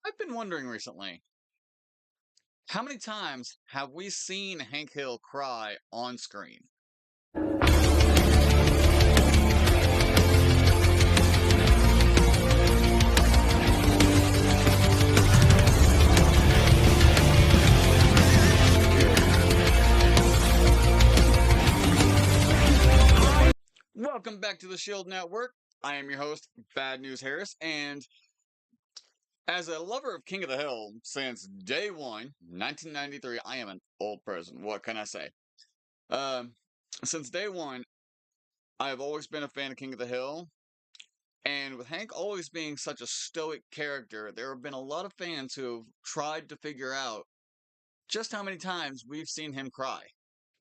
I've been wondering recently, how many times have we seen Hank Hill cry on screen? Welcome back to the Shield Network. I am your host, Bad News Harris, and as a lover of King of the Hill since day one, 1993, I am an old person. What can I say? Um, since day one, I have always been a fan of King of the Hill, and with Hank always being such a stoic character, there have been a lot of fans who have tried to figure out just how many times we've seen him cry.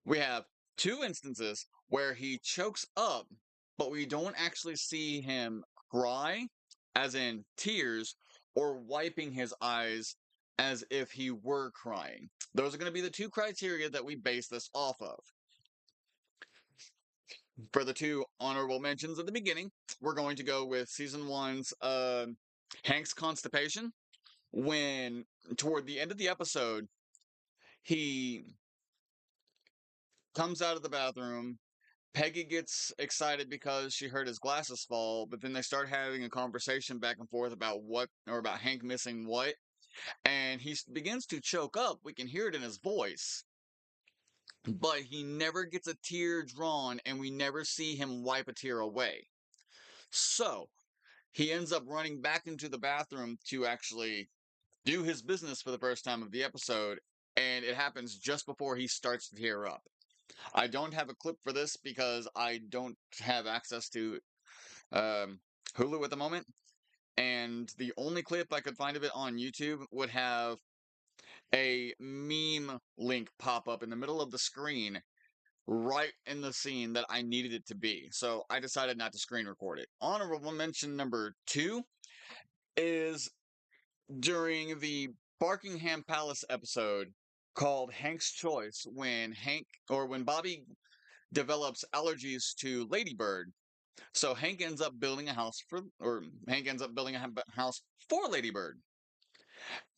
We have two instances where he chokes up, but we don't actually see him cry, as in tears, or wiping his eyes as if he were crying. Those are going to be the two criteria that we base this off of. For the two honorable mentions at the beginning, we're going to go with season one's Hank's constipation. When toward the end of the episode, he comes out of the bathroom. Peggy gets excited because she heard his glasses fall, but then they start having a conversation back and forth about what, or about Hank missing what, and he begins to choke up. We can hear it in his voice, but he never gets a tear drawn, and we never see him wipe a tear away. So he ends up running back into the bathroom to actually do his business for the first time of the episode, and it happens just before he starts to tear up. I don't have a clip for this because I don't have access to um, Hulu at the moment, and the only clip I could find of it on YouTube would have a meme link pop up in the middle of the screen right in the scene that I needed it to be. So I decided not to screen record it. Honorable mention number two is during the Barkingham Palace episode called Hank's Choice when Bobby develops allergies to Ladybird. So Hank ends up building a house for Ladybird.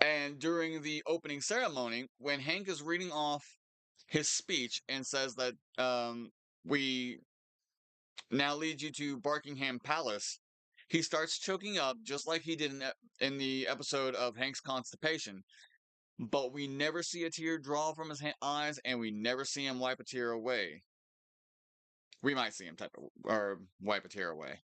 And during the opening ceremony, when Hank is reading off his speech and says that we now lead you to Barkingham Palace, he starts choking up just like he did in the episode of Hank's constipation. But we never see a tear draw from his eyes, and we never see him wipe a tear away. We might see him or wipe a tear away.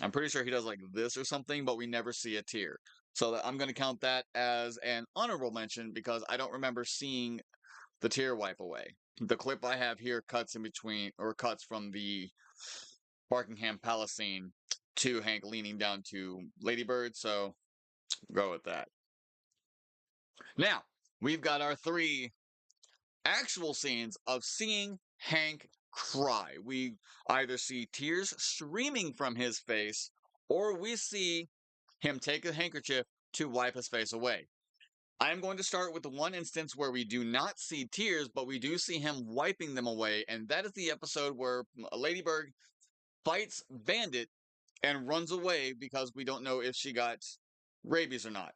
I'm pretty sure he does like this or something, but we never see a tear. So I'm going to count that as an honorable mention because I don't remember seeing the tear wipe away. The clip I have here cuts in between, or cuts from the Barkingham Palace scene to Hank leaning down to Ladybird, so go with that. Now, we've got our three actual scenes of seeing Hank cry. We either see tears streaming from his face, or we see him take a handkerchief to wipe his face away. I am going to start with the one instance where we do not see tears, but we do see him wiping them away, and that is the episode where Ladybird fights Bandit and runs away because we don't know if she got rabies or not.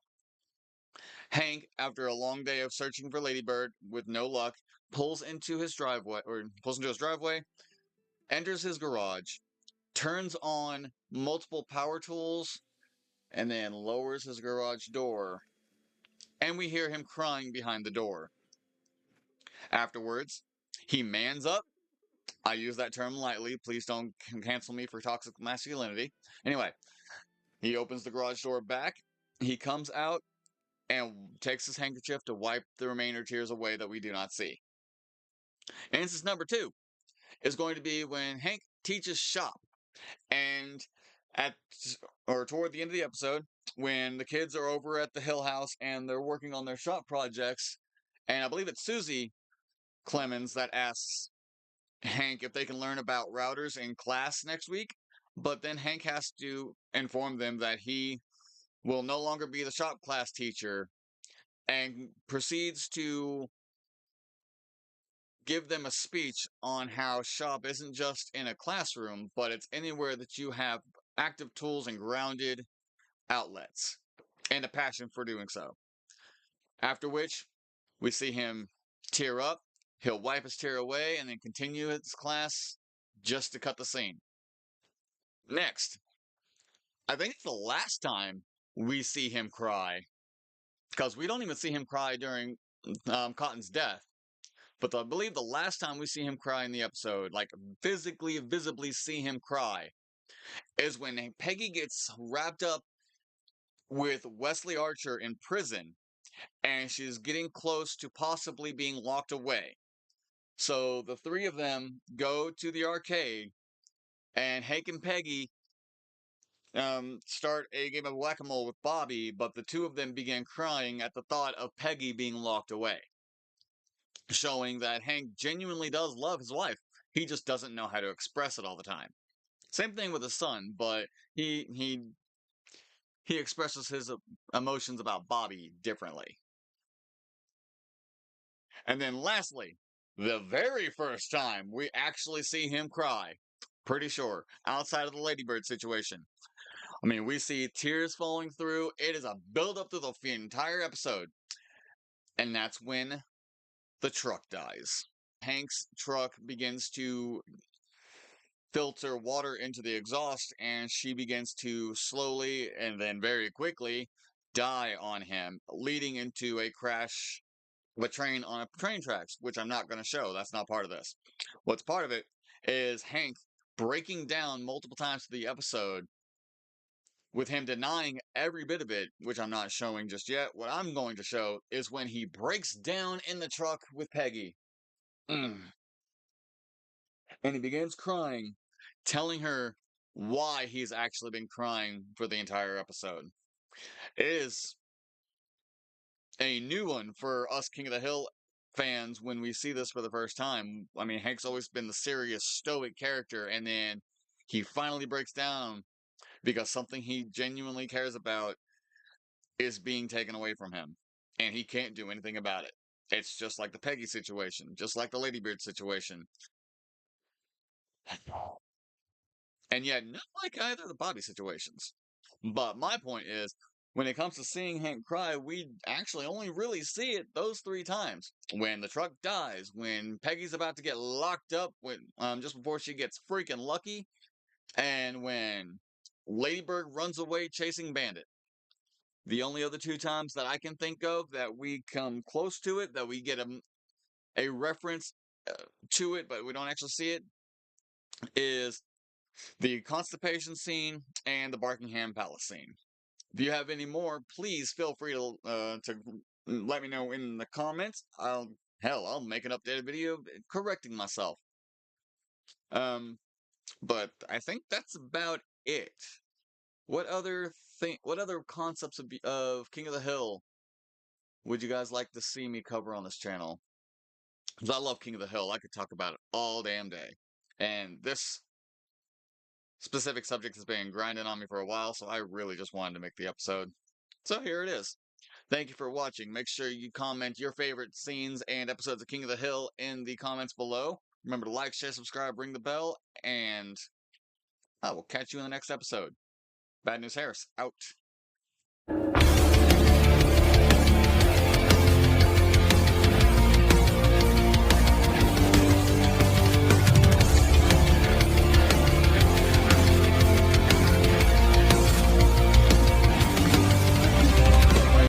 Hank, after a long day of searching for Ladybird with no luck, pulls into his driveway, enters his garage, turns on multiple power tools, and then lowers his garage door. And we hear him crying behind the door. Afterwards, he mans up. I use that term lightly. Please don't cancel me for toxic masculinity. Anyway, he opens the garage door back. He comes out and takes his handkerchief to wipe the remainder tears away that we do not see. Instance number two is going to be when Hank teaches shop. And at or toward the end of the episode, when the kids are over at the Hill House and they're working on their shop projects, and I believe it's Susie Clemens that asks Hank if they can learn about routers in class next week. But then Hank has to inform them that he will no longer be the shop class teacher and proceeds to give them a speech on how shop isn't just in a classroom, but it's anywhere that you have active tools and grounded outlets. and a passion for doing so. After which, we see him tear up. He'll wipe his tear away and then continue his class just to cut the scene. Next, I think it's the last time we see him cry because we don't even see him cry during Cotton's death. But I believe the last time we see him cry in the episode, like physically, visibly see him cry, is when Peggy gets wrapped up with Wesley Archer in prison and she's getting close to possibly being locked away. So the three of them go to the arcade and Hank and Peggy start a game of whack-a-mole with Bobby, but the two of them begin crying at the thought of Peggy being locked away, showing that Hank genuinely does love his wife. He just doesn't know how to express it all the time. Same thing with his son, but he expresses his emotions about Bobby differently. And then lastly, the very first time we actually see him cry, pretty sure, outside of the Ladybird situation. I mean, we see tears falling through. It is a build up through the entire episode. And that's when the truck dies. Hank's truck begins to filter water into the exhaust, and she begins to slowly and then very quickly die on him, leading into a crash of a train on a train tracks, which I'm not going to show. That's not part of this. What's part of it is Hank breaking down multiple times through the episode with him denying every bit of it, which I'm not showing just yet. What I'm going to show is when he breaks down in the truck with Peggy. Mm. And he begins crying, telling her why he's actually been crying for the entire episode. It is a new one for us King of the Hill fans when we see this for the first time. I mean, Hank's always been the serious, stoic character, and then he finally breaks down because something he genuinely cares about is being taken away from him, and he can't do anything about it. It's just like the Peggy situation, just like the Ladybird situation. And yet, not like either of the Bobby situations. But my point is, when it comes to seeing Hank cry, we actually only really see it those three times. When the truck dies, when Peggy's about to get locked up, when just before she gets freaking lucky, and when Ladybird runs away chasing Bandit. The only other two times that I can think of that we come close to it, that we get a reference to it, but we don't actually see it, is the constipation scene and the Barkingham Palace scene. If you have any more, please feel free to let me know in the comments. I'll make an updated video correcting myself. Um, but I think that's about it. What other concepts of King of the Hill would you guys like to see me cover on this channel? Because I love King of the Hill. I could talk about it all damn day. And this specific subject has been grinding on me for a while, so I really just wanted to make the episode. So here it is. Thank you for watching. Make sure you comment your favorite scenes and episodes of King of the Hill in the comments below. Remember to like, share, subscribe, ring the bell, and I will catch you in the next episode. Bad News Harris, out.